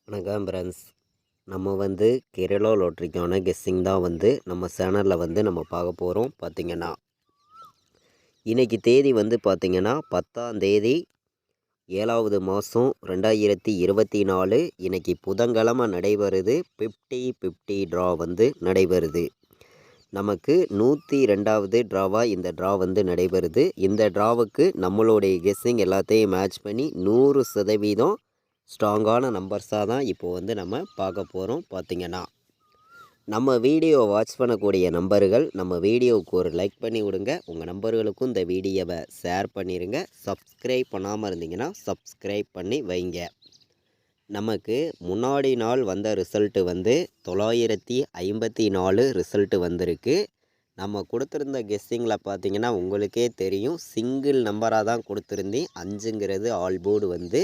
வணக்கம் ஃப்ரெண்ட்ஸ். நம்ம வந்து கேரளா லாட்ரிக்கான கெஸ்ஸிங் தான் வந்து நம்ம சேனலில் வந்து நம்ம பார்க்க போகிறோம். பார்த்திங்கன்னா இன்றைக்கி தேதி வந்து பார்த்திங்கன்னா 10ஆம் தேதி 7வது மாதம் 2024. இன்றைக்கி புதன்கிழமை நடைபெறுது. 50-50 ட்ரா வந்து நடைபெறுது. நமக்கு 102வது ட்ராவாக இந்த ட்ரா வந்து நடைபெறுது. இந்த ட்ராவுக்கு நம்மளுடைய கெஸ்ஸிங் எல்லாத்தையும் மேட்ச் பண்ணி 100% ஸ்ட்ராங்கான நம்பர்ஸாக தான் இப்போது வந்து நம்ம பார்க்க போகிறோம். பார்த்திங்கன்னா நம்ம வீடியோ வாட்ச் பண்ணக்கூடிய நம்பர்கள் நம்ம வீடியோவுக்கு ஒரு லைக் பண்ணி விடுங்க. உங்கள் நம்பர்களுக்கும் இந்த வீடியோவை ஷேர் பண்ணிடுங்க. சப்ஸ்கிரைப் பண்ணாமல் இருந்தீங்கன்னா சப்ஸ்கிரைப் பண்ணி வைங்க. நமக்கு முன்னாடி நாள் வந்த ரிசல்ட்டு வந்து 954 ரிசல்ட்டு வந்திருக்கு. நம்ம கொடுத்துருந்த கெஸ்ஸிங்கில் பார்த்திங்கன்னா உங்களுக்கே தெரியும், சிங்கிள் நம்பராக தான் கொடுத்துருந்தேன். 5ங்கிறது ஆல் போர்டு வந்து